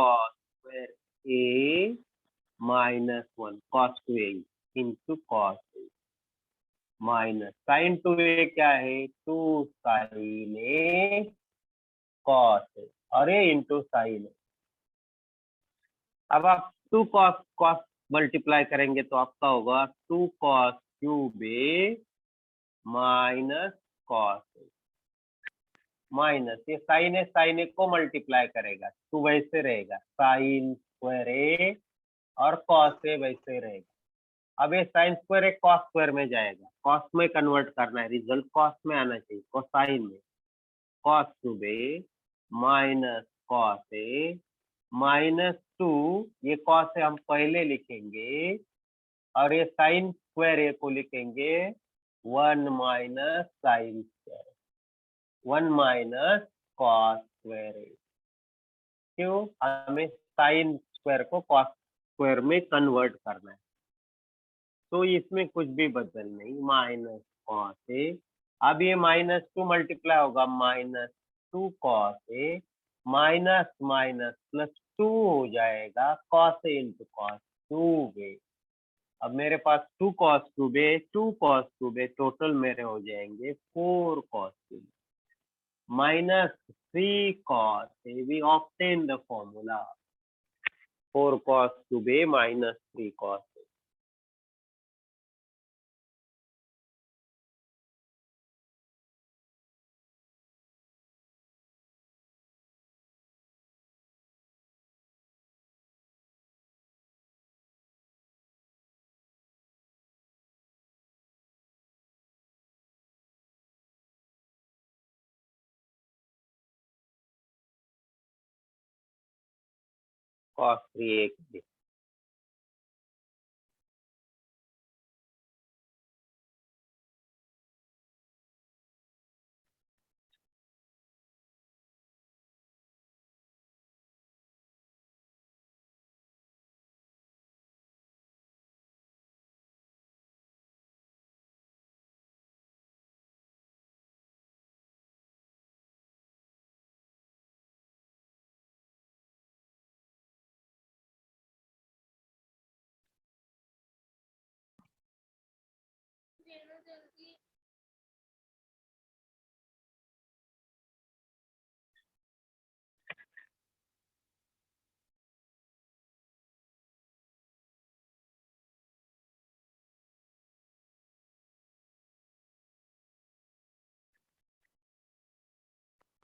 Cos square A minus 1 cos two A into cos A minus sign two ए क्या है 2 sine A cos ए और ए into sine ए। अब आप 2 cos cos multiply करेंगे तो आपका होगा 2 cos cube A minus cos A minus ये साइन ए को मल्टीप्लाई करेगा तो वैसे रहेगा साइन स्क्वायर ए और कॉस ए वैसे रहेगा। अब ये साइन स्क्वायर ए कॉस स्क्वायर में जाएगा, कॉस में कन्वर्ट करना है, रिजल्ट कॉस में आना चाहिए, कोसाइन में cos cube A minus cos A minus 2 ये कॉस ए हम पहले लिखेंगे और ये साइन स्क्वायर ए को लिखेंगे 1 minus sine square 1 minus cos square A. क्यों? हमें साइन स्क्वायर को कॉस स्क्वायर में कन्वर्ट करना है, तो इसमें कुछ भी बदल नहीं, माइनस कॉस ए। अब ये माइनस 2 मल्टीप्लाई होगा minus 2 cos A minus minus plus 2 हो जाएगा cos A into cos cube ए। अब मेरे पास 2 कॉस क्यूब ए 2 कॉस क्यूब ए टोटल मेरे हो जाएंगे 4 cos cube minus 3 cos A. We obtain the formula 4 cos cube A minus 3 cos A. cos 3A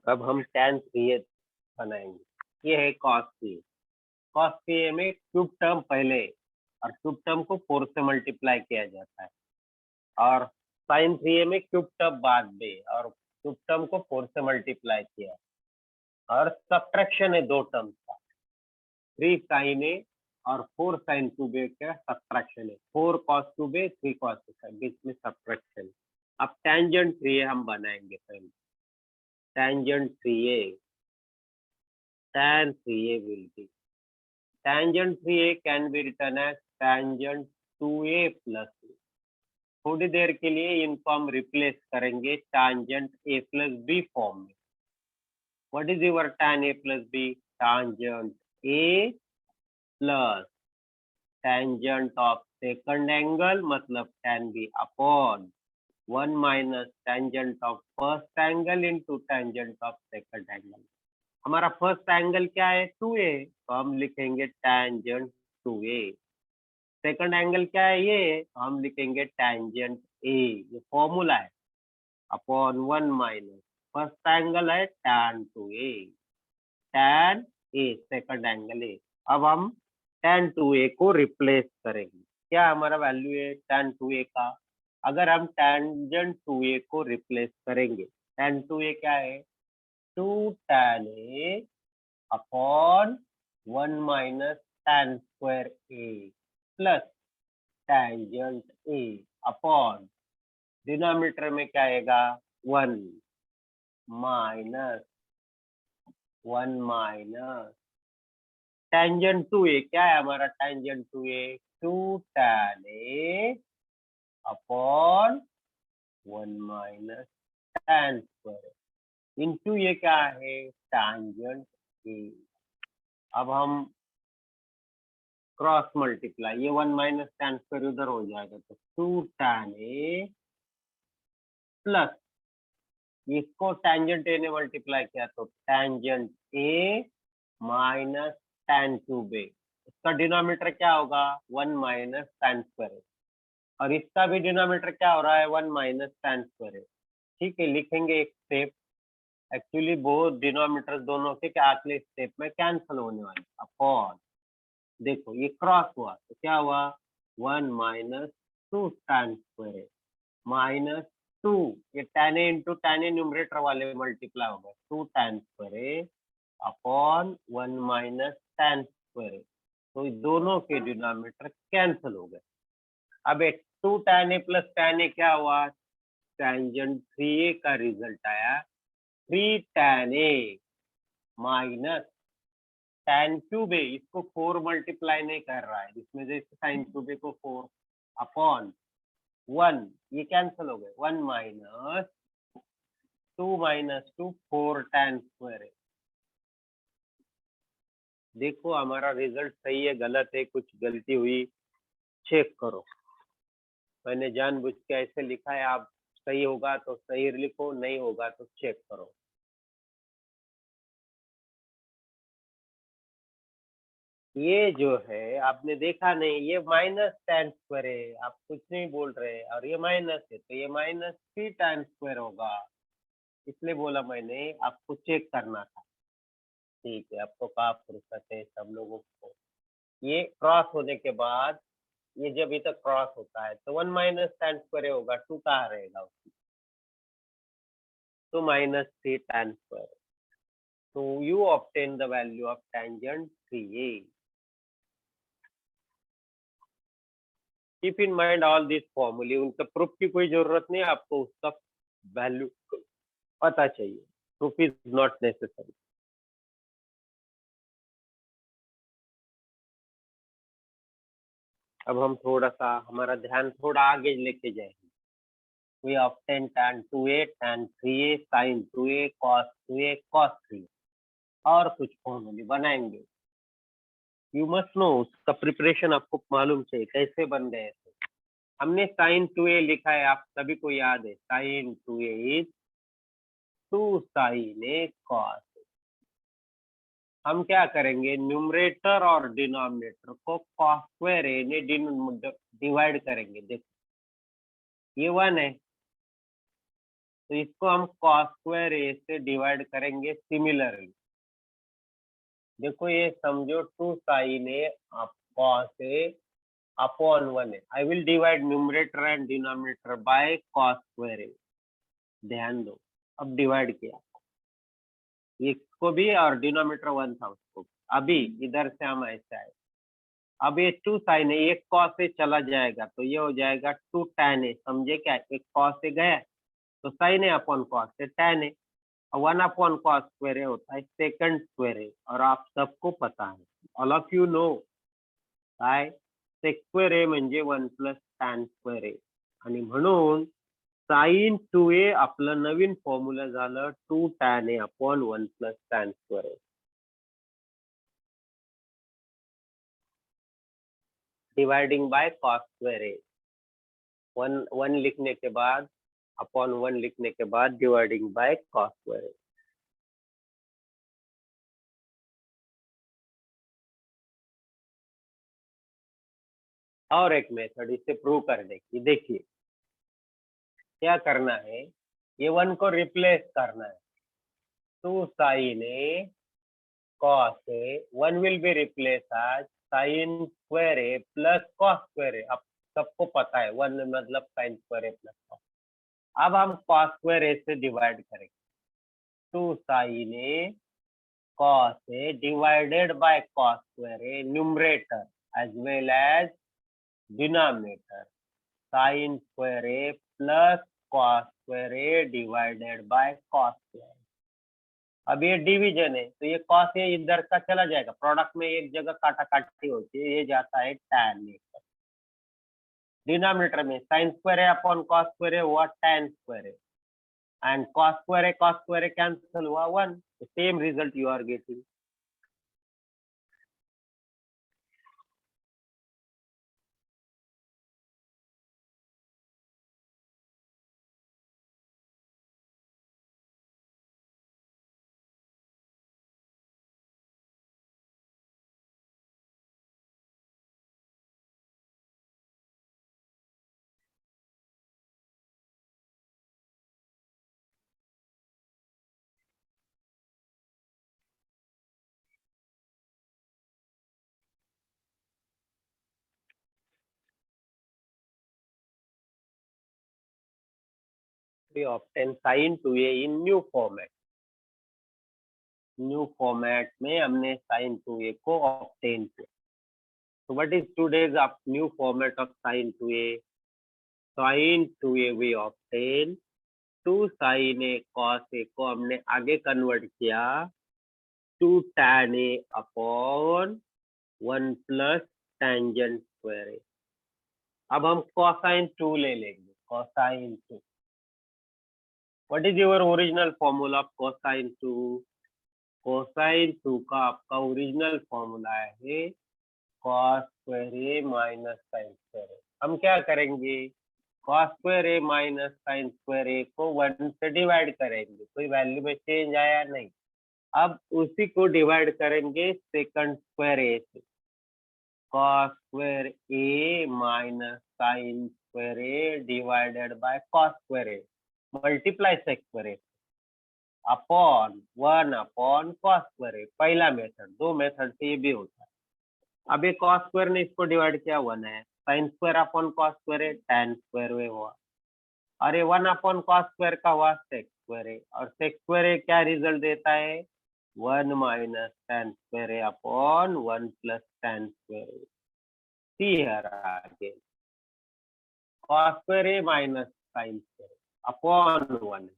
अब हम tan 3A बनाएंगे। ये है cos 3A। cos 3A में क्यूब टर्म पहले और क्यूब टर्म को 4 से मल्टीप्लाई किया जाता है और sin 3A में क्यूब टर्म बाद में और क्यूब टर्म को 4 से मल्टीप्लाई किया और सब्ट्रैक्शन है 2 टर्म्स का 3 sin A और 4 sin क्यूब A का सब्ट्रैक्शन है 4 cos cube A 3 cos A बीच में सब्ट्रैक्शन। अब टेंजेंट 3A हम बनाएंगे पहले। tangent 3A tan 3A will be tangent 3A can be written as tangent 2A plus A। थोड़ी देर के लिए इनको हम रिप्लेस करेंगे tangent A plus B form में। What is your tan A plus B? Tangent A plus tangent of second angle मतलब tan B upon 1 minus tangent of first angle into tangent of second angle। हमारा first angle क्या है 2A, तो हम लिखेंगे tangent 2A। Second angle क्या है ये, तो हम लिखेंगे टेंजेंट A। ये फॉर्मूला है अपॉन 1 माइनस फर्स्ट एंगल है tan 2A tan A second angle A। अब हम tan 2A को रिप्लेस करेंगे। क्या हमारा वैल्यू है tan 2A का? अगर हम टेंजेंट 2A को रिप्लेस करेंगे, tan 2A क्या है 2 tan A upon 1 minus tan square A plus tangent A upon denominator में क्या आएगा 1 माइनस टेंजेंट 2A क्या है हमारा tangent 2A 2 tan A upon 1 minus tan square into ये क्या है टेंजेंट A। अब हम क्रॉस मल्टीप्लाई, ये 1 माइनस tan स्क्वायर उधर हो जाएगा, तो 2 tan a प्लस इसको टेंजेंट ए ने मल्टीप्लाई किया तो tangent A minus tan cube A. इसका डिनोमिनेटर क्या होगा? 1 माइनस tan स्क्वायर, और इसका भी डिनोमिनेटर क्या हो रहा है? 1 माइनस tan स्क्वायर। ठीक है, लिखेंगे एक स्टेप। एक्चुअली बोथ डिनोमिनेटर दोनों के क्या अगले स्टेप में कैंसिल होने वाले, अपॉन, देखो ये क्रॉस हुआ तो क्या हुआ? 1 माइनस 2 tan स्क्वायर माइनस 2, ये tan ए इंटू tan ए न्यूमरेटर वाले मल्टीप्लाई हो गए, 2 tan square upon 1 minus tan square. तो ये दोनों के डिनोमिनेटर कैंसिल हो गए। अब एक 2 tan ए प्लस tan ए क्या हुआ? टेंजेंट 3a का रिजल्ट आया 3 tan ए माइनस tan क्यूब ए। इसको 4 मल्टीप्लाई नहीं कर रहा है, इसमें से sin क्यूब ए को 4 अपॉन 1, ये कैंसिल हो गए, 1 माइनस 2 माइनस 2 4 tan स्क्वायर है। देखो हमारा रिजल्ट सही है गलत है, कुछ गलती हुई चेक करो। मैंने जानबूझ के ऐसे लिखा है, आप सही होगा तो सही लिखो, नहीं होगा तो चेक करो। ये जो है आपने देखा नहीं, ये माइनस tan स्क्वायर है, आप कुछ नहीं बोल रहे, और ये माइनस है तो ये माइनस 3 tan स्क्वायर होगा, इसलिए बोला मैंने आपको चेक करना था। ठीक है, आपको कहा फुर्सत है सब लोगों को। ये क्रॉस होने के बाद, ये जब इधर क्रॉस होता है तो 1 माइनस tan स्क्वायर होगा, 2 कहाँ रहेगा उसकी, तो माइनस 3 tan स्क्वायर। तो you obtain the value of tangent 3a. Keep in mind all these formulae, उनका प्रूफ की कोई जरूरत नहीं, आपको उसका वैल्यू पता चाहिए, प्रूफ इज नॉट नेसेसरी। अब हम थोड़ा सा हमारा ध्यान थोड़ा आगे लेके जाएंगे। We obtain tan 2a, tan 3a, sin 2a, cos 2a, cos 3, और कुछ फॉर्मूले बनाएंगे। यू मस्ट नो, उसका प्रिपरेशन आपको मालूम चाहिए कैसे बन गए थे। हमने sin 2a लिखा है, आप सभी को याद है, sin 2a is 2 sin a cos। हम क्या करेंगे, न्यूमरेटर और डिनोमिनेटर को cos स्क्वायर a ने डिवाइड करेंगे। देखो ये 1 है तो इसको हम cos स्क्वायर a से डिवाइड करेंगे सिमिलरली। देखो ये समझो 2 sin a cos a upon 1 है। I will divide numerator and denominator by cos square a। ध्यान दो, अब डिवाइड किया, इसको भी और डिनोमिनेटर 1 था उसको। अभी इधर से हम ऐसे आए, अब ये 2 sin है, एक cos से चला जाएगा तो ये हो जाएगा 2 tan है। समझे क्या, एक cos से गया तो sin है अपॉन cos से tan है, और 1 अपॉन cos स्क्वायर होता है सेकंड स्क्वायर है, और आप सबको पता है, ऑल ऑफ यू नो, काय sec स्क्वेअर ए म्हणजे 1 प्लस tan स्क्वेअर ए, आणि म्हणून sin 2a आपलं नवीन फॉर्म्युला झालं 2 tan a upon 1 plus tan square A. Dividing by cos square A, 1 लिखने के बाद अपॉन 1 लिखने के बाद dividing by cos square A. और एक मेथड इसे प्रूव करने की, देखिए क्या करना है, ये 1 को रिप्लेस करना है, 2 sin a cos a, 1 will be replaced as sin square a plus cos square a। अब सबको पता है 1 मतलब sin square a plus cos। अब हम cos square a से डिवाइड करेंगे, 2 sin a cos a divided by cos square a numerator as well as denominator sin square a plus cos square a divided by cos square। अब ये division है तो ये cos a इधर का चला जाएगा, प्रोडक्ट में एक जगह काटा काटी होती है, ये जाता है tan a। डिनोमिनेटर में sin स्क्वायर है अपॉन cos स्क्वायर है हुआ tan स्क्वायर है, एंड cos स्क्वायर है कैंसिल हुआ 1, same result you are getting. we obtain sin 2a in new format. New format में हमने sin 2a को ऑब्टेन किया. So what is today's new format of sin 2a? Sin 2a we obtain 2 sin a cos a को हमने आगे convert किया 2 tan a upon 1 plus tangent square a. अब हम cosine 2 ले लेंगे. cosine 2. What is your original formula of cosine 2? cosine 2 का आपका ओरिजिनल फॉर्मूला है cos square a minus sin square a. हम क्या करेंगे? cos square a minus sin square a को 1 से डिवाइड करेंगे. कोई वैल्यू में चेंज आया नहीं. अब उसी को डिवाइड करेंगे सेकंड स्क्वायर a से. cos square a minus sin square a divided by cos square a multiply sec square a upon 1 upon cos square a. पहला मेथड. दो मेथड से ये भी होता है. अब ये cos स्क्वायर ने इसको डिवाइड किया 1 है. sin square upon cos square है tan स्क्वायर में हुआ. और ये 1 अपॉन cos स्क्वायर का हुआ sec स्क्वायर है. और sec स्क्वायर क्या रिजल्ट देता है? 1 माइनस tan स्क्वायर है अपॉन 1 प्लस tan स्क्वायर है. सी आगे cos स्क्वायर है माइनस sin स्क्वायर अपॉन 1.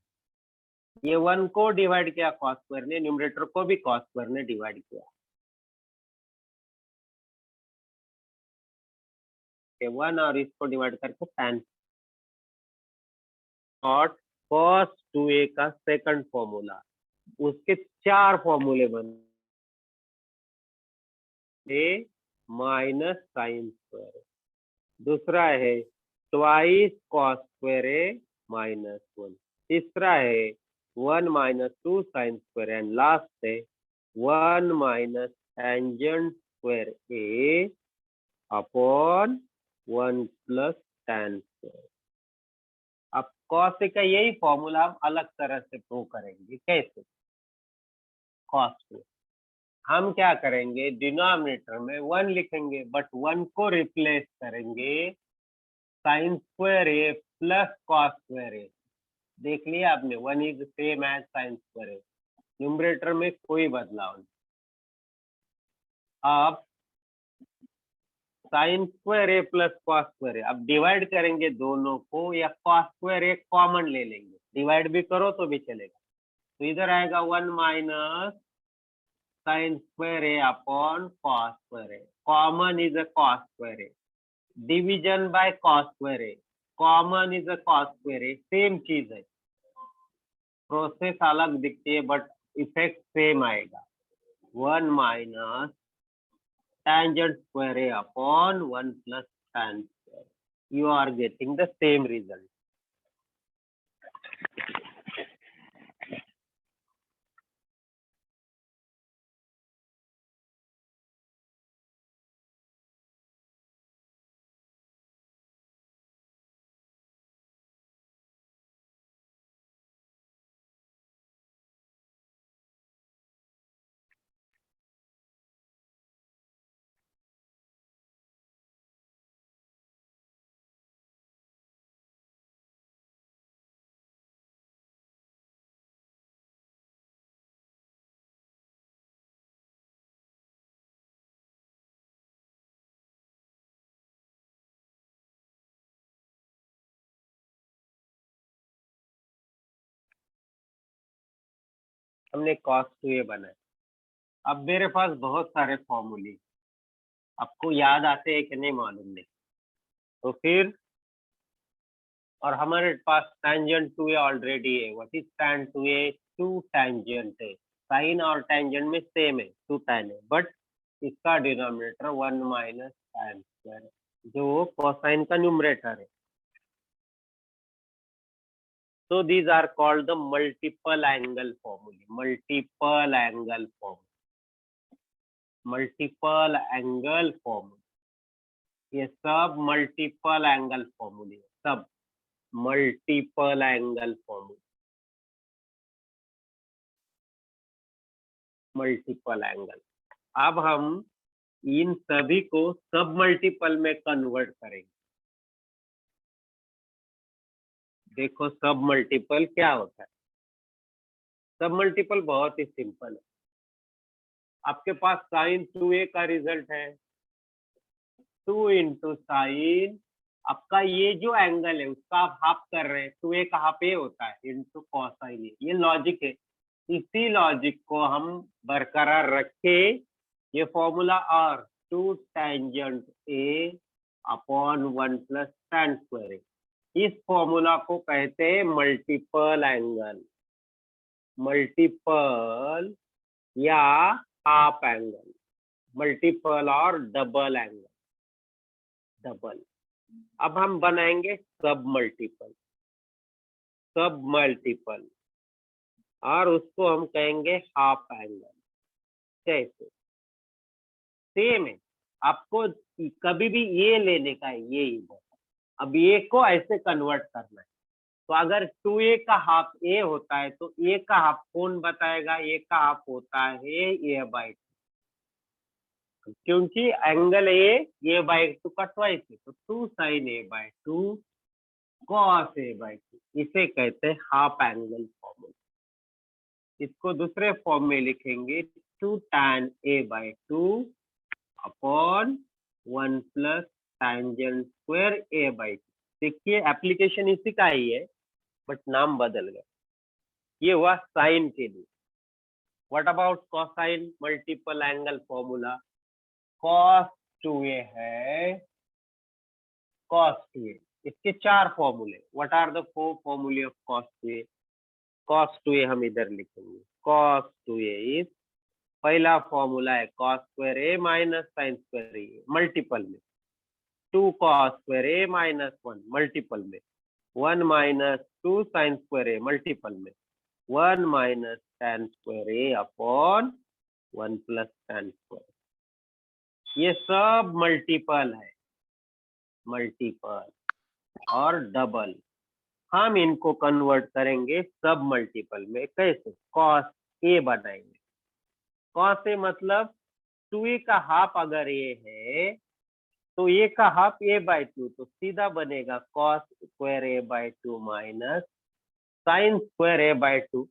ये 1 को डिवाइड किया cos स्क्वायर ने, न्यूमरेटर को भी cos स्क्वायर ने डिवाइड किया. 1 और इसको डिवाइड करके tan और cos 2a का सेकंड फॉर्मूला. उसके 4 फॉर्मूले बने माइनस साइन स्क्वायर. दूसरा है twice cos square A minus 1. तीसरा है 1 minus 2 sine square. And last है 1 माइनस टेंजेंट स्क्वायर ए अपॉन 1 प्लस tan स्क्वायर. अब cos का यही फॉर्मूला हम अलग तरह से प्रूव करेंगे. कैसे? cos हम क्या करेंगे? डिनोमिनेटर में 1 लिखेंगे बट 1 को रिप्लेस करेंगे sine square A plus cos square A. देख लिया आपने, 1 is same as sine square A. Numerator में कोई बदलाव नहीं. अब sine square A plus cos square A. अब डिवाइड करेंगे दोनों को या cos स्क्वायर ए कॉमन ले लेंगे. डिवाइड भी करो तो भी चलेगा. तो इधर आएगा 1 minus sine square A upon cos square A. Common is a cos square A. Division bye cos square A. Common is a cos square A. Same चीज है. प्रोसेस अलग दिखती है बट इफेक्ट सेम आएगा. 1 minus tangent square a upon 1 plus tan square. You are getting the same result. हमने cos 2a बनाया. अब मेरे पास बहुत सारे फॉर्मूले. आपको याद आते हैं कि नहीं मालूम नहीं. तो फिर और हमारे पास tangent 2a ऑलरेडी है. What is tan 2a? 2 tangent है. साइन और टेंजेंट में सेम है, 2 tan है. बट इसका डिनोमिनेटर 1 माइनस tan स्क्वायर जो कोसाइन का न्यूमरेटर है. So these are called the multiple angle formulae. Multiple angle formula. Multiple angle formula. ये सब multiple angle formula. सब multiple angle formula. Multiple angle. अब हम इन सभी को सब मल्टीपल में कन्वर्ट करेंगे. देखो सब मल्टीपल क्या होता है। सब मल्टीपल बहुत ही सिंपल है। आपके पास साइन 2a का रिजल्ट है, 2 इंटू साइन, आपका ये जो एंगल है उसका आप हाफ कर रहे हैं, 2a का हाफ ए होता है इंटू कॉसाइन ए। ये लॉजिक है। इसी लॉजिक को हम बरकरार रखे, ये फॉर्मूला और 2 tangent A upon 1 plus tan square A, इस फॉर्मूला को कहते हैं मल्टीपल एंगल। मल्टीपल या हाफ एंगल, मल्टीपल और डबल एंगल। डबल। अब हम बनाएंगे सब मल्टीपल। सब मल्टीपल और उसको हम कहेंगे हाफ एंगल। कैसे? सेम है। आपको कभी भी ये लेने का है, ये ही बहुत। अब ये को ऐसे कन्वर्ट करना है। तो अगर 2a का हाफ a होता है तो a का हाफ कौन बताएगा? a का हाफ होता है a/2, क्योंकि एंगल a/2 का ट्वाइस है, तो 2 sin a/2 cos a/2, इसे कहते हैं हाफ एंगल फॉर्मूला। इसको दूसरे फॉर्म में लिखेंगे 2 tan a/2 upon 1 plus tangent square a/2। देखिए एप्लीकेशन इसी का ही है, बट नाम बदल गया। ये हुआ साइन के लिए। What about cosine multiple angle formula? cos 2a है, cos 2a। इसके 4 फॉर्मूले। व्हाट आर द 4 फॉर्मूले of cos 2a? cos 2a हम इधर लिखेंगे। cos 2a इज, पहला फॉर्मूला है cos square a minus sine square a, multiple में 2 cos square a minus 1, multiple में 1 minus 2 sine square a, multiple में 1 minus tan square a upon 1 plus tan square. ये सब मल्टीपल है, multiple और double. हम इनको कन्वर्ट करेंगे सब मल्टीपल में। कैसे? cos a बनाएंगे। cos a मतलब 2a का हाफ अगर a है तो a का हाफ a/2, तो सीधा बनेगा cos square a/2 minus sin square a/2,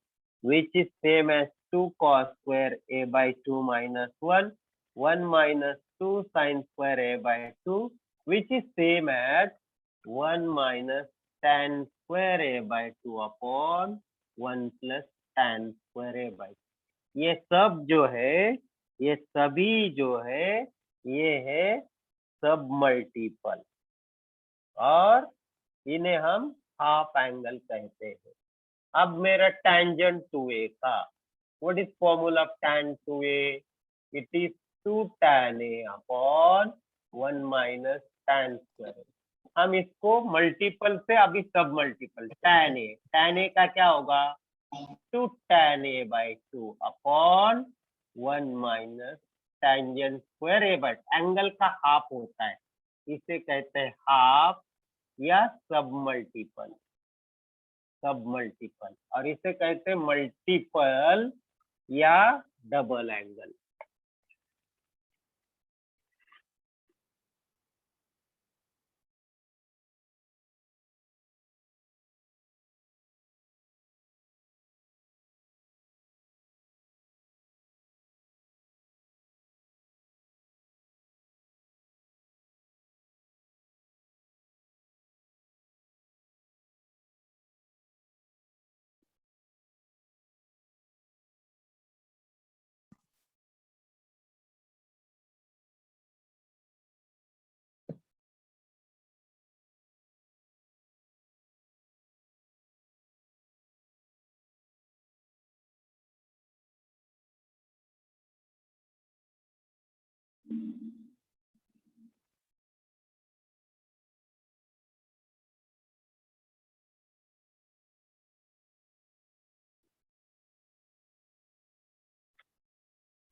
which is same as 2 cos square a/2 minus 1, 1 minus 2 sin square a/2, which is same as 1 minus tan square a/2 upon 1 plus tan square a/2। ये सब जो है, ये सभी जो है, ये है सब मल्टीपल और इन्हें हम हाफ एंगल कहते हैं। अब मेरा टेंजेंट 2a का, what is formula of tan 2a? It is 2 tan a upon 1 minus tan square. हम इसको मल्टीपल से अभी सब मल्टीपल, tan a का क्या होगा? 2 tan a/2 upon 1 minus tangent square a/2, angle का हाफ होता है, इसे कहते हैं हाफ या सब मल्टीपल। सब मल्टीपल और इसे कहते हैं मल्टीपल या डबल एंगल।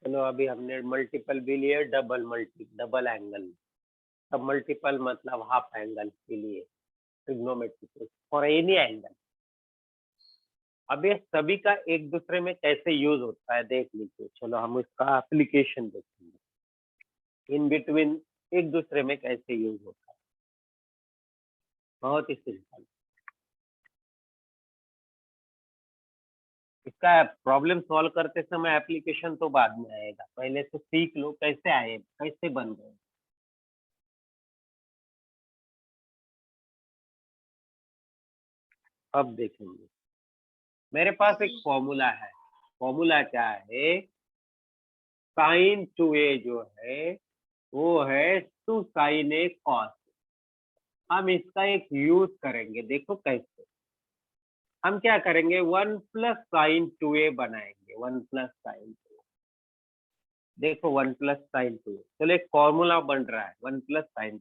चलो अभी हमने मल्टीपल भी लिए, डबल एंगल। सब मल्टीपल मतलब हाफ एंगल के लिए ट्रिग्नोमेट्रिक फॉर एनी एंगल। अब ये सभी का एक दूसरे में कैसे यूज होता है देख लीजिए। चलो हम इसका एप्लीकेशन देखेंगे, इन बिटवीन एक दूसरे में कैसे यूज होता है। बहुत ही सिंपल। इसका प्रॉब्लम सॉल्व करते समय एप्लीकेशन तो बाद में आएगा, पहले तो सीख लो कैसे आए, कैसे बन गए। अब देखेंगे, मेरे पास एक फॉर्मूला है। फॉर्मूला क्या है? साइन टू ए जो है वो है टू साइन ए कॉस। हम इसका एक यूज करेंगे, देखो कैसे। हम क्या करेंगे, वन प्लस साइन टू ए बनाएंगे, वन प्लस साइन टू। देखो वन प्लस साइन टू, चलो एक फॉर्मूला बन रहा है वन प्लस साइन।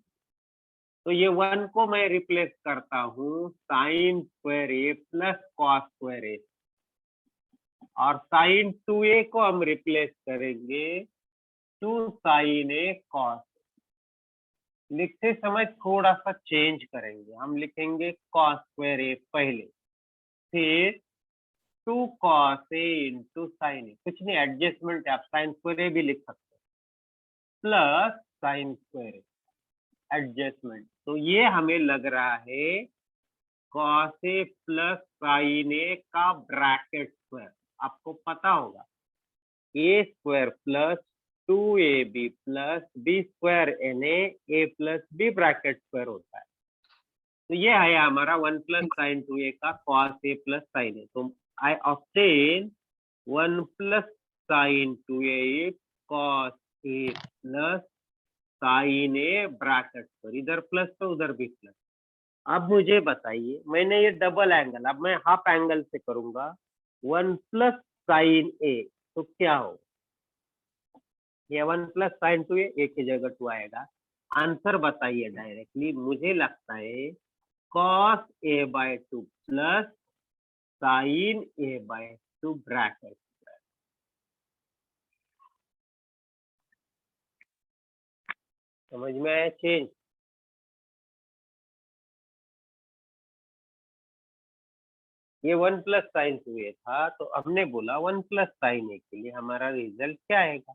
तो ये वन को मैं रिप्लेस करता हूँ sign square A plus cos square ए, और साइन टू ए को हम रिप्लेस करेंगे टू साइन ए कॉस। लिखते समय थोड़ा सा चेंज करेंगे, हम लिखेंगे कॉस स्क्वायर ए पहले, फिर two cos A into sine A, कुछ नहीं एडजस्टमेंट है, आप साइन स्क्वायर ए भी लिख सकते हैं, plus sine square A adjustment. तो ये हमें लग रहा है cos A plus sine A का ब्रैकेट स्क्वायर। आपको पता होगा A square plus two A B plus B square and A plus B bracket square होता है। तो ये है हमारा one plus sine two A का cos A plus sine A. तो I obtain one plus sine two A cos A plus sine A bracket square, इधर plus तो उधर भी प्लस। अब मुझे बताइए, मैंने ये डबल एंगल, अब मैं हाफ एंगल से करूंगा, वन प्लस साइन ए, तो क्या हो, ये वन प्लस साइन टू ए की जगह टू आएगा। आंसर बताइए डायरेक्टली, मुझे लगता है cos A by two plus sine A by two bracket. समझ में आया चेंज? ये वन प्लस साइन टू ए था, तो हमने बोला वन प्लस साइन ए के लिए हमारा रिजल्ट क्या आएगा,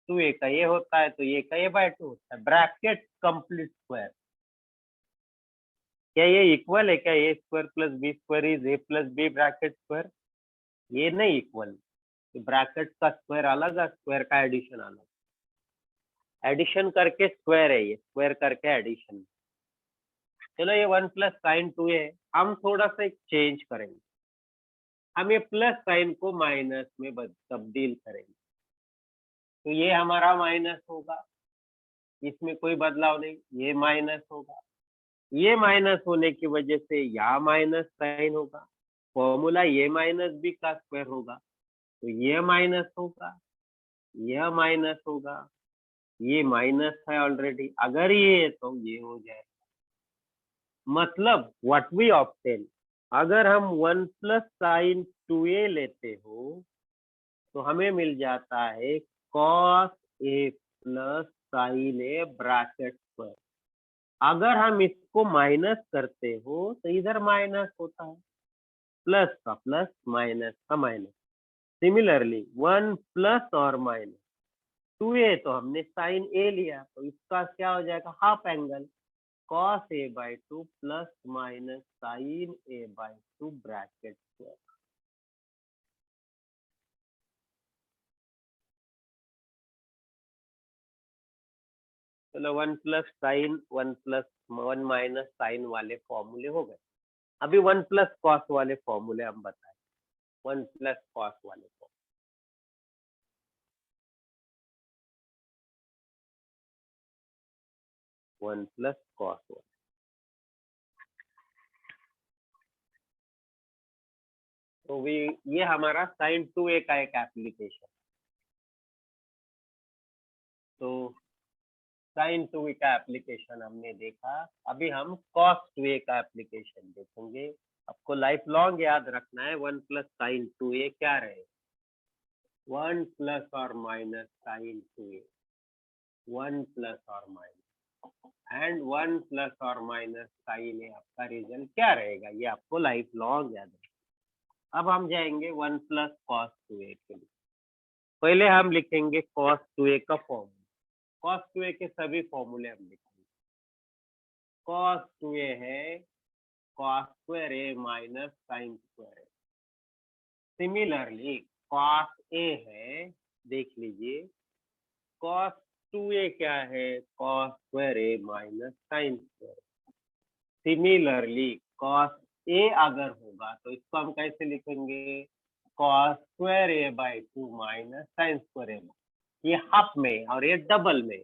टू ए का ये होता है तो ये का ये बाय टू होता है, ब्रैकेट कंप्लीट स्क्वायर। क्या ये इक्वल है? क्या A square plus B square is A plus B bracket square? ये नहीं इक्वल, ब्रैकेट का स्क्वायर अलग है, स्क्वायर का एडिशन अलग। एडिशन करके स्क्वायर है, ये स्क्वायर करके एडिशन। चलो ये वन प्लस साइन टू है, हम थोड़ा सा एक चेंज करेंगे, हम ये प्लस साइन को माइनस में तब्दील करेंगे, तो ये हमारा माइनस होगा, इसमें कोई बदलाव नहीं, ये माइनस होगा। ये माइनस होने की वजह से यहाँ माइनस साइन होगा, फॉर्मूला ये माइनस बी का स्क्वायर होगा, तो ये माइनस होगा, यह माइनस होगा, ये माइनस है ऑलरेडी, अगर ये है तो ये हो जाएगा। मतलब व्हाट वी ऑब्टेन, अगर हम वन प्लस साइन टू ए लेते हो तो हमें मिल जाता है cos A plus sine A bracket square. अगर हम इसको माइनस करते हो तो इधर माइनस होता है, प्लस का प्लस माइनस का माइनस। सिमिलरली वन प्लस और माइनस टू ए, तो हमने साइन ए लिया, तो इसका क्या हो जाएगा, half angle cos A by two plus minus sine A by two bracket square. चलो one plus sine, one plus one minus sine वाले फॉर्मूले हो गए। अभी वन प्लस कॉस वाले फॉर्मूले हम बताएं, वन प्लस कॉस वाले फॉर्मूले। वन प्लस कॉस वाले, तो भी ये हमारा साइन टू ए का एक एप्लीकेशन। तो साइन टू ए का एप्लीकेशन हमने देखा, अभी हम कॉस टू ए का एप्लीकेशन देखेंगे। आपको लाइफ लॉन्ग याद रखना है, वन प्लस साइन टू ए क्या रहे, वन प्लस और माइनस साइन टू ए, वन प्लस और माइनस एंड वन प्लस और माइनस साइन ए, आपका रिजल्ट क्या रहेगा, ये आपको लाइफ लॉन्ग याद रखना। अब हम जाएंगे वन प्लस कॉस टू ए के लिए। पहले हम लिखेंगे कॉस टू ए का फॉर्मूला, कॉस टू ए के सभी फॉर्मूले हम लिखेंगे। कॉस टू ए है cos square A minus sine square A, similarly cos A है, देख लीजिए कॉस 2a क्या है, cos square A minus sine square. Similarly cos A अगर होगा तो इसको हम कैसे लिखेंगे, cos square A by 2 minus sine square A. ये हाफ में और ये डबल में,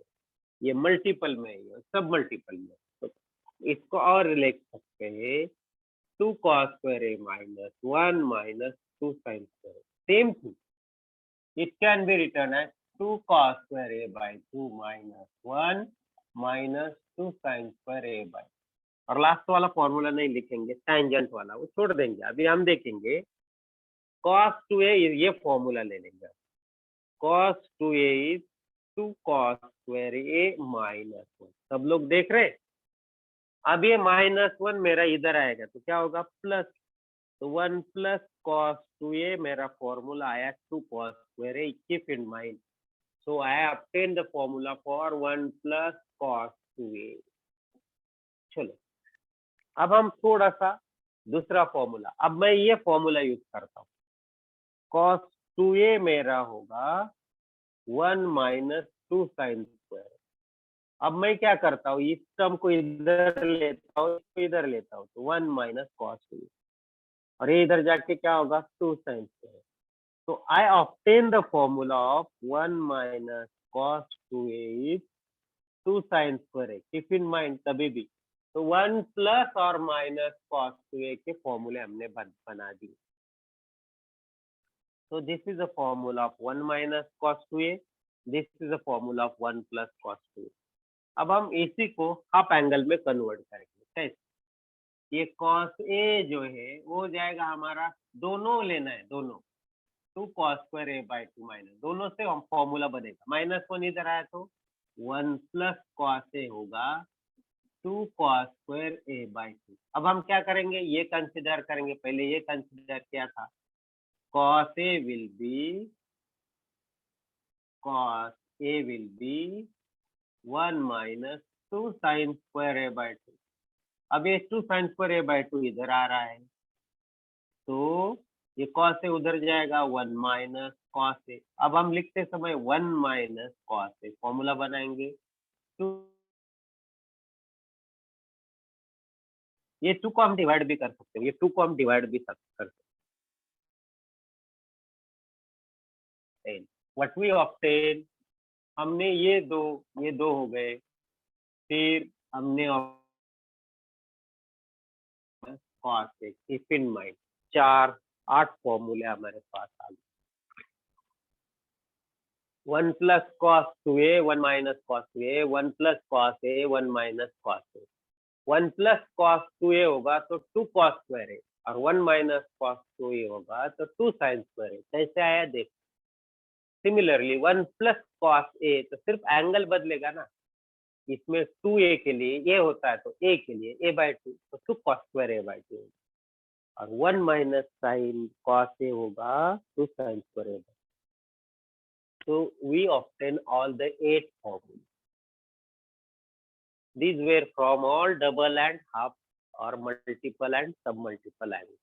ये मल्टीपल में, ये सब मल्टीपल में, तो इसको और लिख सकते हैं 2 cos square a minus 1 minus 2 sin square a. Same thing. It can be written as 2 cos square a by 2 minus 1 minus 2 sin square a by। और लास्ट वाला फॉर्मूला नहीं लिखेंगे, टैंजेंट वाला वो छोड़ देंगे। अभी हम देखेंगे cos 2a, ये फॉर्मूला ले लेंगे। cos 2a is 2 cos square a minus 1। सब लोग देख रहे हैं? अब ये -1 मेरा इधर आएगा तो क्या होगा, प्लस। तो 1 प्लस कॉस 2a, मेरा फॉर्मूला आया 2 cos square a। Keep in mind, so I obtain the formula for 1 plus cos 2a। चलो अब हम थोड़ा सा दूसरा फॉर्मूला, अब मैं ये फॉर्मूला यूज करता हूँ। cos 2a मेरा होगा 1 माइनस 2 साइन स्क्वायर। अब मैं क्या करता हूँ, इस टर्म को इधर लेता हूँ, इसको इधर लेता हूँ, तो 1 माइनस कॉस 2a, और ये इधर जाके क्या होगा, 2 साइन स्क्वायर। तो I obtain the formula of 1 minus cos 2a is 2 sine square है। कीप इन माइंड कभी भी, तो 1 प्लस और माइनस कॉस 2a के फॉर्मूले हमने बना दिए। So this is the formula of 1 minus cos 2a. This is the formula of 1 plus cos 2a. अब हम इसी को हाफ एंगल में कन्वर्ट करेंगे। कैसे, ये cos a जो है वो जाएगा हमारा, दोनों लेना है, दोनों 2 cos square a by 2 minus, दोनों से हम फॉर्मूला बनेगा। -1 इधर आया तो 1 प्लस cos a होगा 2 cos square a by 2। अब हम क्या करेंगे, ये कंसिडर करेंगे, पहले ये कंसिडर किया था। cos a will be 1 minus 2 sin square a by 2। अब ये 2 sin square a by 2 इधर आ रहा है, तो ये cos a उधर जाएगा, 1 minus cos a। अब हम लिखते समय 1 minus cos a फॉर्मूला बनाएंगे। तो ये 2 को हम डिवाइड भी कर सकते हैं, ये 2 को हम डिवाइड भी कर सकते हैं। व्हाट वी ऑब्टेन, हमने ये दो हो गए, फिर हमने cos a। Keep in mind 8 फॉर्मूले हमारे पास आ गए। 1 plus cos 2a, 1 minus cos 2a, 1 plus cos a, 1 minus cos a। 1 plus cos 2a होगा तो 2 cos square a, और 1 minus cos 2a होगा तो 2 sin square a। कैसे आया देख। सिमिलरली 1 plus cos a, तो सिर्फ एंगल बदलेगा ना, इसमें 2a के लिए ये होता है तो a के लिए a by 2, तो 2 cos square a by 2, और 1 minus sin cos a होगा 2 sin square a by 2। So we obtain all the 8 formulas. These were from all double and half or multiple and submultiple angles.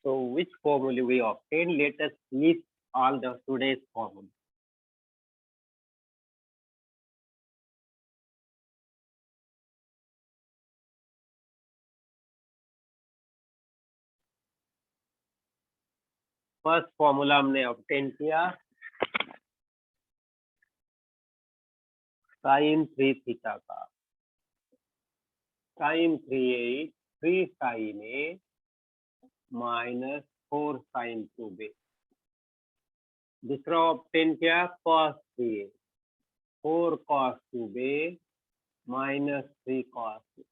So which formula we obtain? Let us list all the today's formulas. First formula हमने obtain किया sin 3 theta का। sin 3a 3 sin a minus 4 sin 2b। दूसरा obtain किया cos 3a 4 cos 2b -3 cos।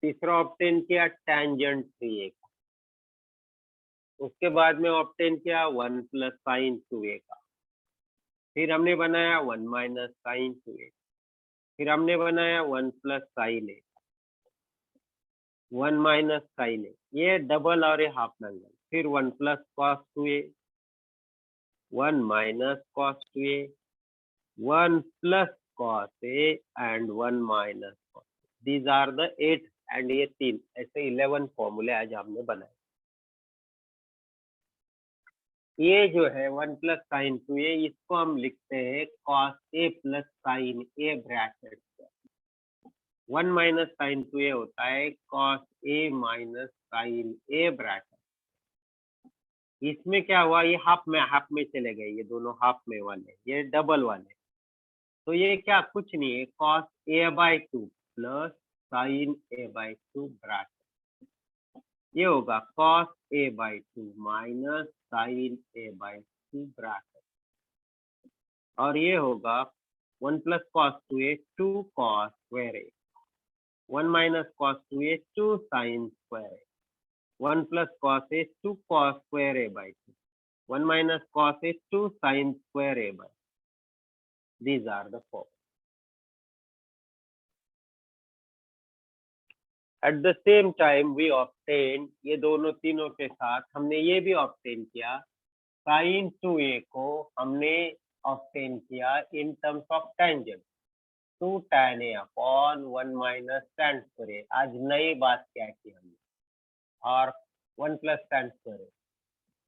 तीसरा obtain किया tangent 3a का। उसके बाद में ऑब्टेन किया 1 प्लस साइन 2a का। फिर हमने बनाया 1 माइनस साइन 2a। फिर हमने बनाया 1 plus sine a, 1 minus sine a, ये डबल और ये हाफ एंगल। फिर 1 plus cos 2a, 1 minus cos 2a, 1 plus cos a and 1 minus cos. These are the 8 and ये 3, ऐसे 11 फॉर्मूले आज हमने बनाए। ये जो है 1 प्लस साइन 2a, इसको हम लिखते हैं cos a plus sine a bracket. 1 minus sine 2a होता है cos a minus sine a bracket. इसमें क्या हुआ, ये हाफ में चले गए, ये दोनों हाफ में वाले, ये डबल वाले। तो ये क्या, कुछ नहीं है, cos a/2 plus sign a/2 bracket. ये होगा cos a/2 minus sign a/2 bracket. और ये होगा 1 plus cos 2a 2 cos square a, 1 minus cos 2a 2 sine square a, 1 plus cos a 2 cos square a/2, 1 minus cos is 2 sin square a by. These are the form. At the same time we obtain, ये दोनों तीनों के साथ हमने ये भी obtain किया, sin 2a को हमने obtain किया in terms of tangent 2 tan a upon 1 minus tan square a। आज नई बात क्या की हमने, और 1 plus tan square a।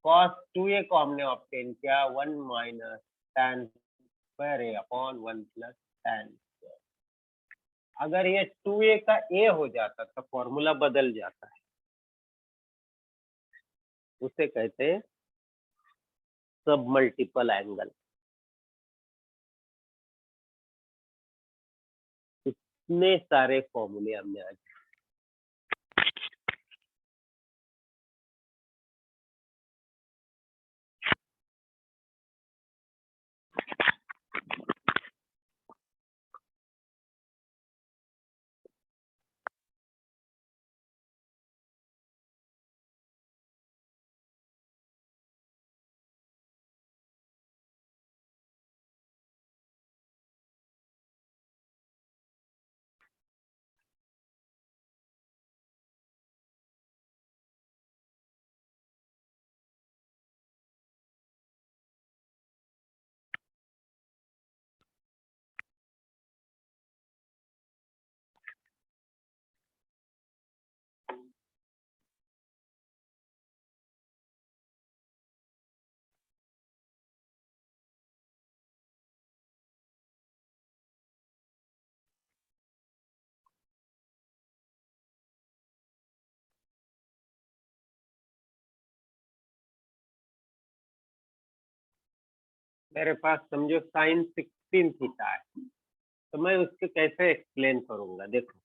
cos 2a को हमने obtain किया 1 minus tan square a upon 1 plus tan square। अगर ये 2a का a हो जाता तो फॉर्मूला बदल जाता है, उसे कहते हैं सब मल्टीपल एंगल। इतने सारे फॉर्मूले हमने आज। मेरे पास समझो साइन 16 थीटा है, तो मैं उसके कैसे एक्सप्लेन करूंगा। देखो,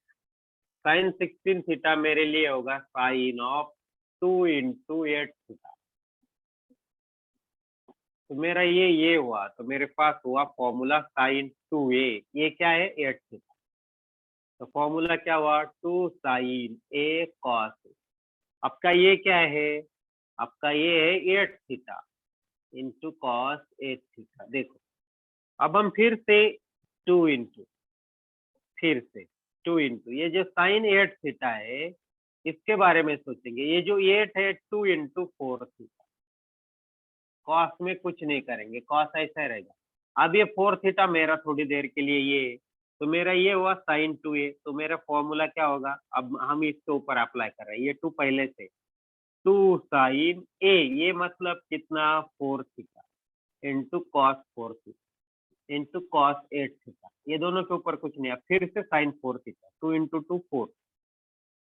साइन 16 थीटा मेरे लिए होगा साइन ऑफ 2 इंटू 8 थीटा। तो मेरा ये हुआ, तो मेरे पास हुआ फॉर्मूला साइन 2a, ये क्या है 8 थीटा। तो फॉर्मूला क्या हुआ 2 साइन a कॉस। आपका ये क्या है, आपका ये है 8 थीटा इंटू कॉस 8 थीटा। देखो, अब हम फिर से 2 इंटू, फिर से 2 इंटू, ये जो साइन 8 थीटा है इसके बारे में सोचेंगे। ये जो 8 है 2 इंटू 4 थीटा। कॉस में कुछ नहीं करेंगे, कॉस ऐसा रहेगा। अब ये 4 थीटा मेरा थोड़ी देर के लिए ये, तो मेरा ये हुआ साइन 2a। तो मेरा फॉर्मूला क्या होगा, अब हम इसके ऊपर अप्लाई कर रहे हैं, ये 2 पहले से, 2 साइन a, ये मतलब कितना 4 theta into cos 4 theta into cos 8 theta. ये दोनों के ऊपर कुछ नहीं है, फिर से साइन 4 थीटा, 2 इंटू 2 4।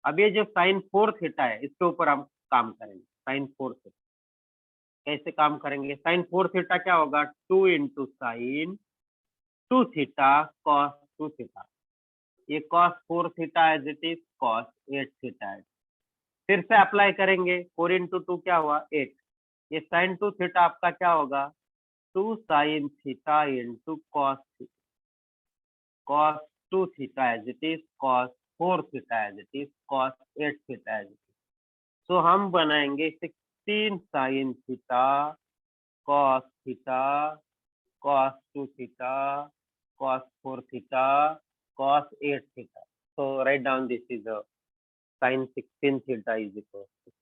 अब ये जो साइन 4 थीटा है इसके ऊपर हम काम करेंगे। साइन 4 थीटा कैसे काम करेंगे, साइन 4 थीटा क्या होगा 2 into sine 2 theta cos 2 theta. ये cos 4 theta as it is cos 8 theta है। फिर से अप्लाई करेंगे, 4 इंटू 2 क्या हुआ 8। ये साइन 2 थीटा आपका क्या होगा 2 sine theta into cos theta. cos 2 theta as it is, cos 4 theta as it is, cos 8 theta as it is. So हम बनाएंगे 16 sin theta, cos theta, cos 2 theta, cos 4 theta, cos 8 theta. So write down this is a sin 16 theta is equal to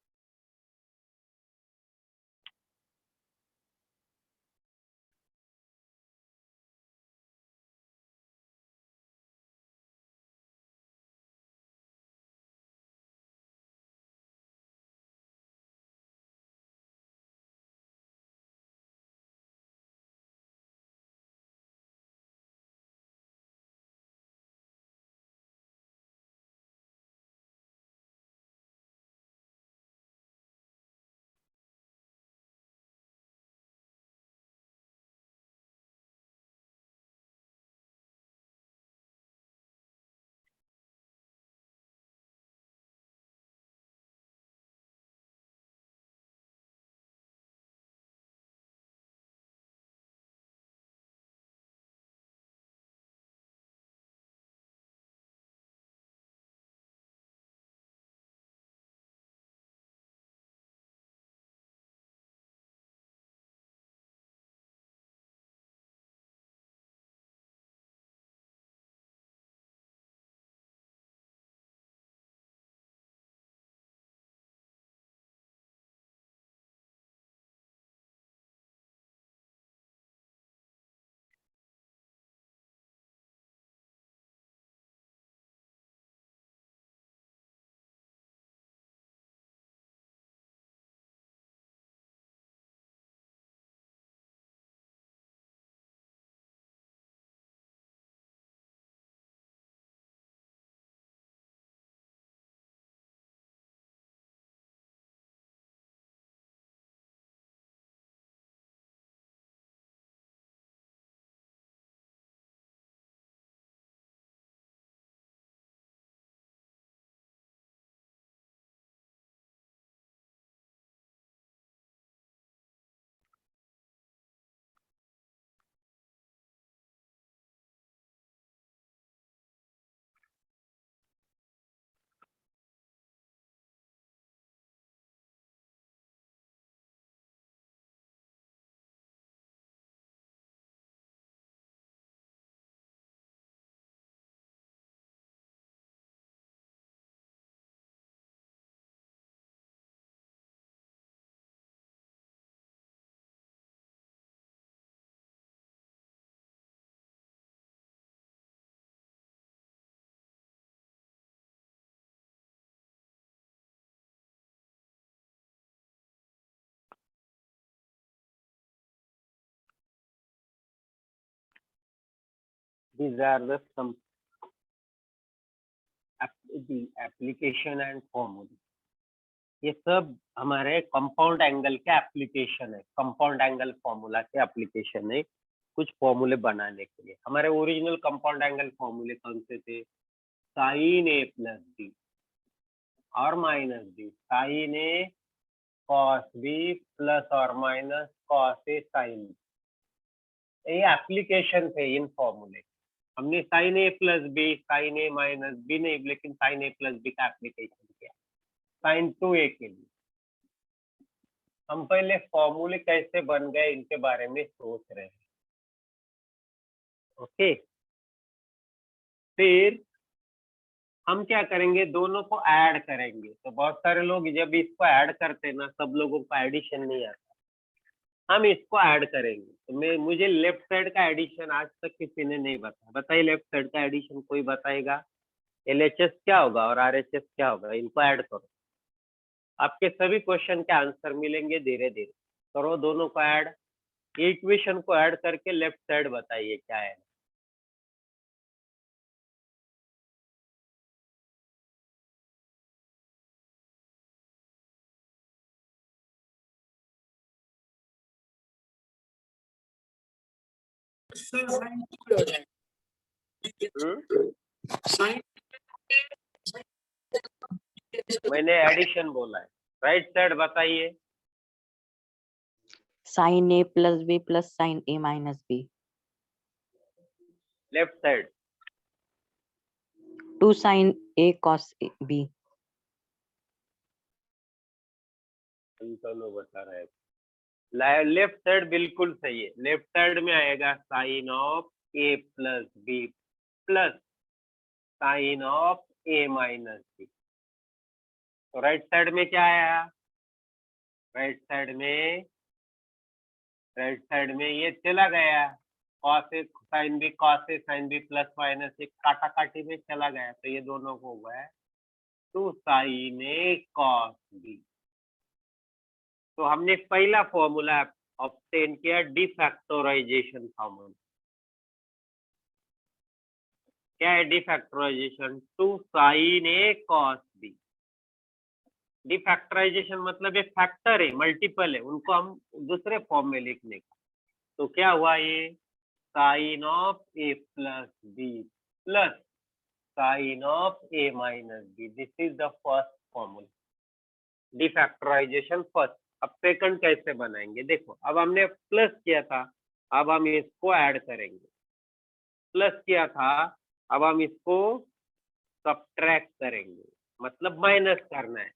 these are the application and formula. ये सब हमारे compound angle के application है, compound angle formula के application है कुछ फॉर्मूले बनाने के लिए. हमारे ओरिजिनल कंपाउंड एंगल फॉर्मूले कौन से थे? साइन ए प्लस बी और minus B, sign A cos B plus और minus cos A sine B. ये एप्लीकेशन थे इन फॉर्मूले. हमने sign A plus B, sign A minus B नहीं, लेकिन साइन ए प्लस बी का एप्लीकेशन किया साइन 2a के लिए. हम पहले फॉर्मूले कैसे बन गए इनके बारे में सोच रहे हैं. ओके, फिर हम क्या करेंगे, दोनों को ऐड करेंगे. तो बहुत सारे लोग जब इसको ऐड करते हैं ना, सब लोगों को एडिशन नहीं आता. हम इसको ऐड करेंगे. तो मुझे लेफ्ट साइड का एडिशन आज तक किसी ने नहीं बताया. बताइए लेफ्ट साइड का एडिशन कोई बताएगा? LHS क्या होगा और RHS क्या होगा? इनको ऐड करो, आपके सभी क्वेश्चन के आंसर मिलेंगे. धीरे धीरे करो दोनों को ऐड. इक्वेशन को ऐड करके लेफ्ट साइड बताइए क्या है. मैंने एडिशन बोला है. राइट साइड बताइए. Sine A plus B plus sine A minus B. Left side 2 sin A cos B। दोनों बता रहे हैं। लेफ्ट साइड बिल्कुल सही है, लेफ्ट साइड में आएगा sine of A plus B plus sine of A minus B. तो राइट साइड में क्या आया? राइट साइड में ये चला गया, cos A sine B plus minus एक काटा काटी में चला गया, तो ये दोनों को हुआ है 2 साइन ए कॉस बी। तो हमने पहला फॉर्मूला ऑब्टेन किया, डिफैक्टराइजेशन फॉर्मूला। क्या है डिफैक्टराइजेशन? 2 साइन ए कॉस बी। डिफैक्टराइजेशन मतलब एक फैक्टर है, मल्टीपल है, उनको हम दूसरे फॉर्म में लिखने का। तो क्या हुआ ये? Sine of A plus B plus sine of A minus B. This is the first formula, defactorization first. अब सेकंड कैसे बनाएंगे? देखो, अब हमने प्लस किया था, अब हम इसको ऐड करेंगे। प्लस किया था, अब हम इसको सब्ट्रैक्ट करेंगे, मतलब माइनस करना है।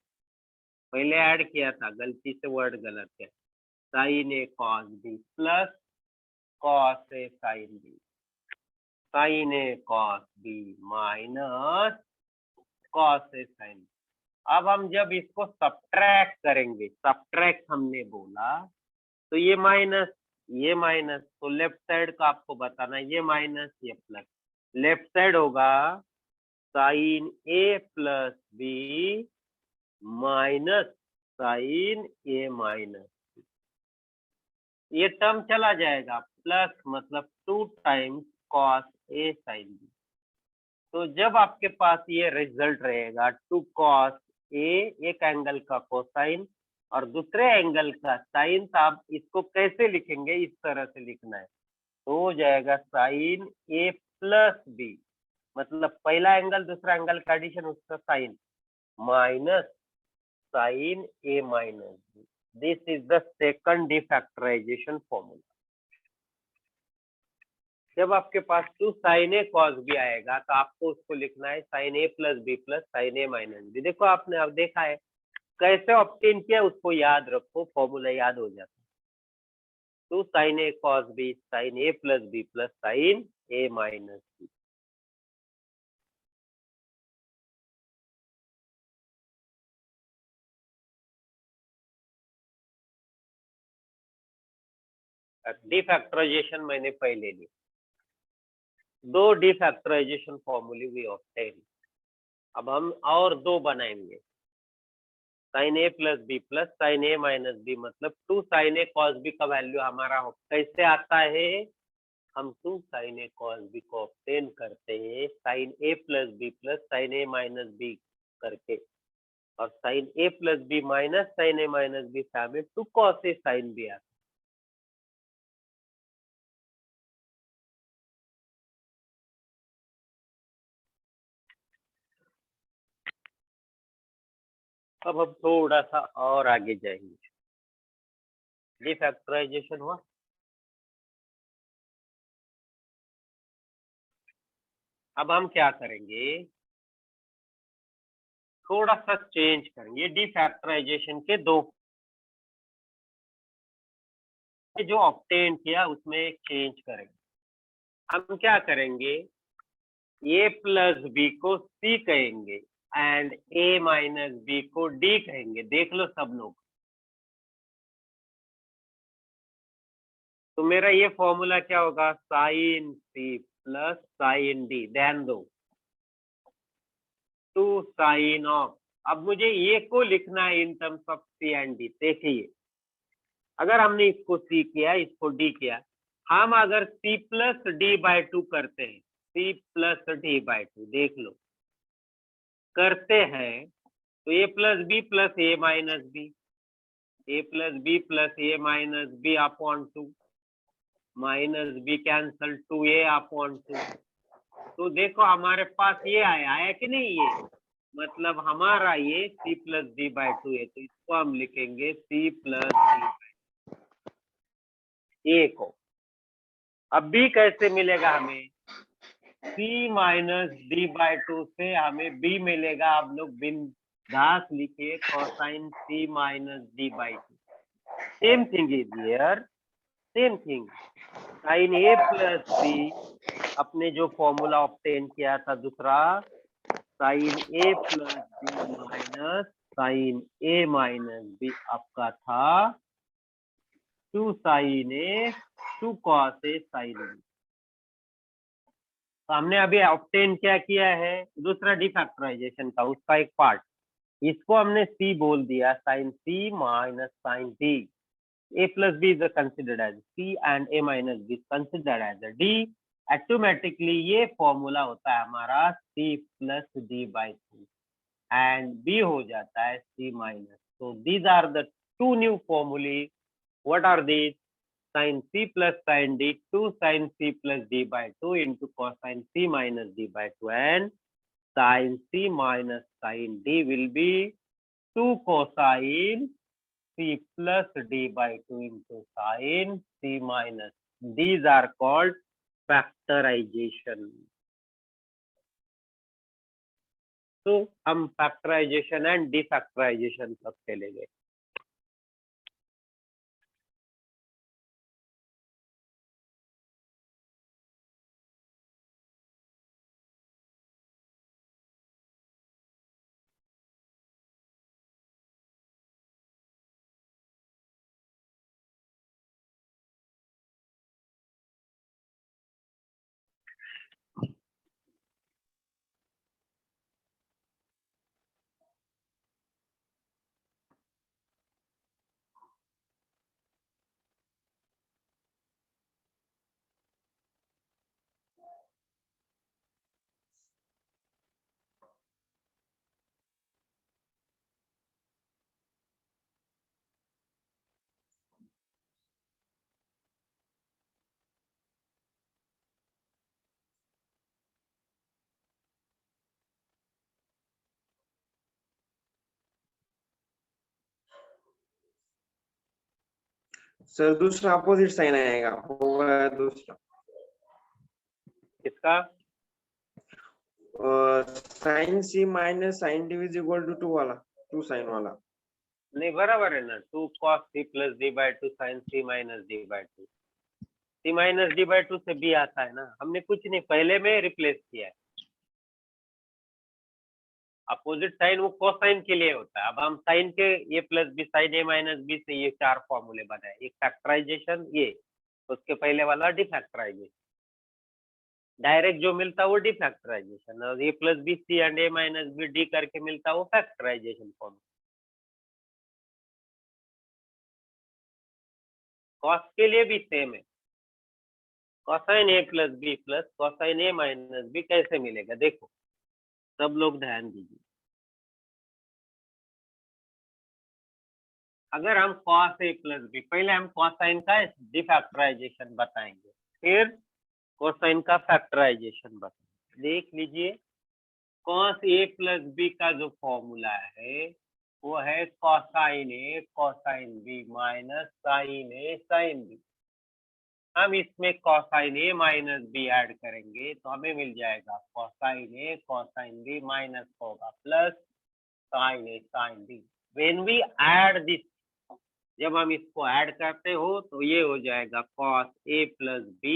पहले ऐड किया था, गलती से वर्ड गलत है। Sine A cos B plus cos A sine B, sign A cos B minus cos A sine B. अब हम जब इसको सब्ट्रैक्ट करेंगे, सब्ट्रैक्ट हमने बोला, तो ये माइनस, तो लेफ्ट साइड का आपको बताना, ये माइनस ये प्लस। लेफ्ट साइड होगा sign A plus B minus sine A minus, ये टर्म चला जाएगा, प्लस मतलब 2 times cos A sine B. तो जब आपके पास ये रिजल्ट रहेगा 2 कॉस ए, एक एंगल का कोसाइन और दूसरे एंगल का साइन, तो आप इसको कैसे लिखेंगे? इस तरह से लिखना है, तो हो जाएगा साइन ए प्लस बी, मतलब पहला एंगल दूसरा एंगल का एडिशन, उसका sine, minus sine A minus B. This is the second defactorization formula. जब आपके पास 2 साइन ए कॉस बी आएगा, तो आपको उसको लिखना है sine A plus B plus sine A minus B. देखो, आपने अब देखा है कैसे ऑब्टेन किया, उसको याद रखो, फॉर्मूला याद हो जाता है। 2 sine A cos B sign A plus B plus sine A minus B. डिफैक्टराइजेशन मैंने पहले ली, 2 डिफैक्टराइजेशन फॉर्मूले वी ऑब्टेन। अब हम और 2 बनाएंगे, sign A plus B plus sine A minus B, मतलब 2 साइन ए कॉस बी का वैल्यू हमारा कैसे आता है? हम 2 साइन ए कॉस बी को ऑब्टेन करते हैं sign A plus B plus sine A minus B करके, और sign A plus B minus sine A minus B से हमें 2 कॉस ए साइन बी आता है। अब हम थोड़ा सा और आगे जाएंगे। डिफैक्टराइजेशन हुआ। अब हम क्या करेंगे? थोड़ा सा चेंज करेंगे, डिफैक्टराइजेशन के 2 जो ऑब्टेन किया उसमें एक चेंज करेंगे। हम क्या करेंगे? ए प्लस बी को सी कहेंगे एंड ए माइनस बी को डी कहेंगे। देख लो सब लोग, तो मेरा ये फॉर्मूला क्या होगा? Sine C plus sine D. ध्यान दो, 2 साइन ऑफ, अब मुझे ये को लिखना है in terms of C and D. देखिए, अगर हमने इसको सी किया, इसको डी किया, हम अगर सी प्लस डी बाय 2 करते हैं, सी प्लस डी बाय 2, देख लो करते हैं, तो A plus A minus B, A plus A minus B upon 2, minus B cancel 2a upon 2। तो देखो हमारे पास ये आया कि नहीं? ये मतलब हमारा ये c प्लस डी बाय 2 है, तो इसको हम लिखेंगे c प्लस डी a को। अब b कैसे मिलेगा हमें? c minus D by two से हमें b मिलेगा। आप लोग बिंदास लिखिए cosine c minus D by two. Same thing is here, same thing sine a plus b, अपने जो फॉर्मूला ऑब्टेन किया था दूसरा, sine a plus B minus sine a minus B आपका था 2 sine a 2 cos a sine b। तो हमने अभी ऑब्टेन क्या किया है, दूसरा डिफैक्टराइजेशन का उसका एक पार्ट, इसको हमने c बोल दिया, sine c minus sine d। a plus b is considered as c and a minus b is considered as a d। Automatically ये फॉर्मूला होता है हमारा c plus d by 2 and b हो जाता है c minus। So these are the two new formulae। What are these? Sin c plus sin d, 2 sin c plus d by 2 into cosine c minus d by 2, and sin c minus sin d will be 2 cosine c plus d by 2 into sin c minus। These are called factorization। तो हम factorization and defactorization सब चलेंगे। Sir दूसरा opposite sign आएगा, होगा दूसरा किसका? Sine C minus sine D is equal to 2 वाला, 2 साइन वाला। नहीं बराबर है ना, 2 cos c plus d by 2 sin c minus d by 2। c minus d by 2 से b आता है ना, हमने कुछ नहीं पहले में रिप्लेस किया है। अपोजिट साइन वो कोसाइन के लिए होता है। अब हम साइन के ये plus B sign A minus B से ये 4 फॉर्मूले बनाए, एक फैक्टराइजेशन, ये उसके पहले वाला डिफैक्टराइजेशन, डायरेक्ट जो मिलता है वो डिफैक्टराइजेशन, और ये plus B C and A minus B D करके मिलता है वो फैक्टराइजेशन फॉर्म। कॉस के लिए भी सेम है, कोसाइन ए प्लस बी प्लस कोसाइन ए माइनस बी कैसे मिलेगा, देखो सब लोग ध्यान दीजिए। अगर हम cos a प्लस बी, पहले हम कोसाइन का डिफैक्टराइजेशन बताएंगे, फिर कोसाइन का फैक्टराइजेशन बताएंगे। देख लीजिए, cos a प्लस बी का जो फॉर्मूला है वो है cosine a cosine b minus sine a sine b। हम इसमें cosine a minus b add करेंगे तो हमें मिल जाएगा cosine a cosine b minus होगा plus sine a sine b। When we add this, जब हम इसको ऐड करते हो तो ये हो जाएगा cos a plus b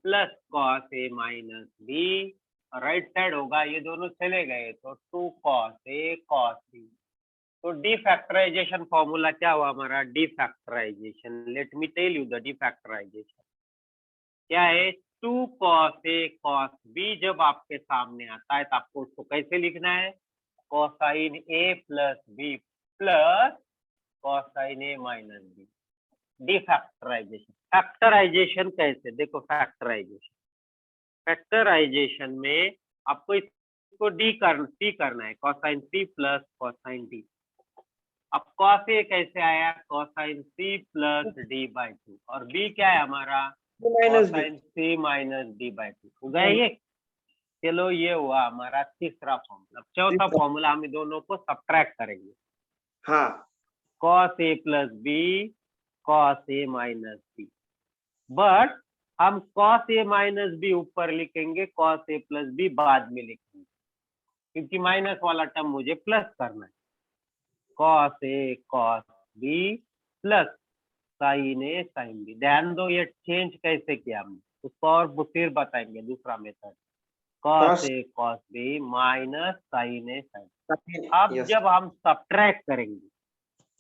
plus cos a minus b, right side होगा, ये दोनों चले गए तो 2 cos a cos b। तो डिफैक्टराइजेशन फॉर्मूला क्या हुआ हमारा, defactorization, let me tell you the defactorization क्या है। 2 cos a cos b जब आपके सामने आता है तो आपको उसको कैसे लिखना है, cosine a plus b plus cosine a minus b। Defactorization, factorization कैसे, देखो फैक्टराइजेशन, फैक्टराइजेशन में आपको इसको डी करना है, cosine c plus cosine d। अब cos a कैसे आया, cosine c plus d by 2, और b क्या है हमारा, cosine c minus d by 2 हो गया ये। चलो ये हुआ हमारा तीसरा फॉर्मूला। चौथा फॉर्मूला हम दोनों को सब्ट्रैक्ट करेंगे। हाँ, cos a plus b cos a minus b, but हम cos a माइनस बी ऊपर लिखेंगे, cos a प्लस बी बाद में लिखेंगे, क्योंकि माइनस वाला टर्म मुझे प्लस करना है। cos a cos b plus sin a sin b। ध्यान दो ये चेंज कैसे किया हमने, उसको और फिर बताएंगे दूसरा method. cos a cos b minus sin a sin। अब Yes. जब हम सब्ट्रैक्ट करेंगे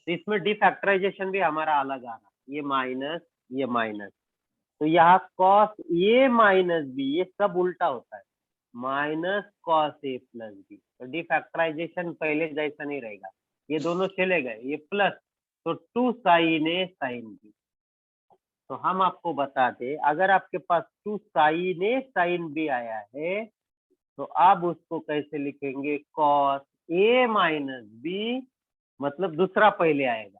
तो इसमें डिफैक्टराइजेशन भी हमारा अलग आ रहा है, ये माइनस, तो यहाँ cos a माइनस बी, ये सब उल्टा होता है, minus cos a plus B. तो डिफैक्टराइजेशन पहले जैसा नहीं रहेगा, ये दोनों चले गए, ये प्लस, तो 2 sin a sin b। तो हम आपको बता दें, अगर आपके पास 2 sin a sin b आया है तो आप उसको कैसे लिखेंगे, cos a माइनस बी, मतलब दूसरा पहले आएगा,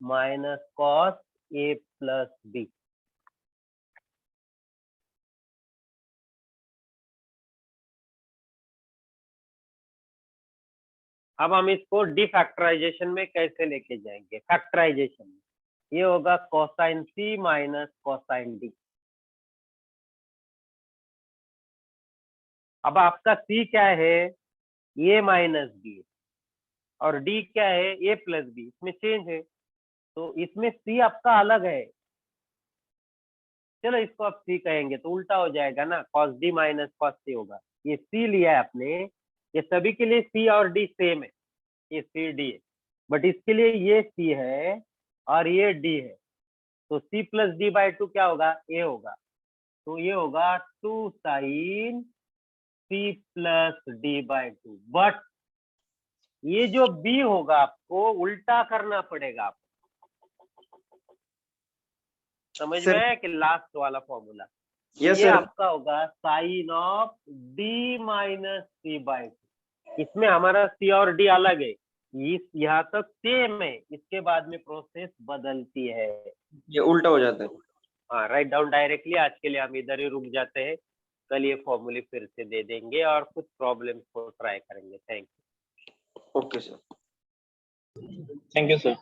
minus cos a plus B. अब हम इसको डिफैक्टराइजेशन में कैसे लेके जाएंगे, फैक्टराइजेशन में ये होगा कोसाइन सी माइनस कोसाइन डी। अब आपका सी क्या है, ए माइनस बी, और डी क्या है, ए प्लस बी, इसमें चेंज है, तो इसमें सी आपका अलग है। चलो इसको आप सी कहेंगे तो उल्टा हो जाएगा ना, cos डी माइनस cos सी होगा। ये सी लिया है आपने, ये सभी के लिए सी और डी सेम है, ये सी डी है, बट इसके लिए ये सी है और ये डी है, तो सी प्लस डी बाई 2 क्या होगा, ए होगा, तो ये होगा 2 sine C plus D by 2। But ये जो बी होगा आपको उल्टा करना पड़ेगा, आपको समझ में आया कि लास्ट वाला फॉर्मूला, Yes, ये sir. आपका होगा sine of D minus C by 2। इसमें हमारा सी और डी अलग है, इस यहाँ तक सेम है, इसके बाद में प्रोसेस बदलती है, ये उल्टा हो जाता है। हाँ राइट डाउन डायरेक्टली। आज के लिए हम इधर ही रुक जाते हैं, कल ये फॉर्मूले फिर से दे देंगे और कुछ प्रॉब्लम्स को ट्राई करेंगे। Thank you. Okay sir. Thank you, sir.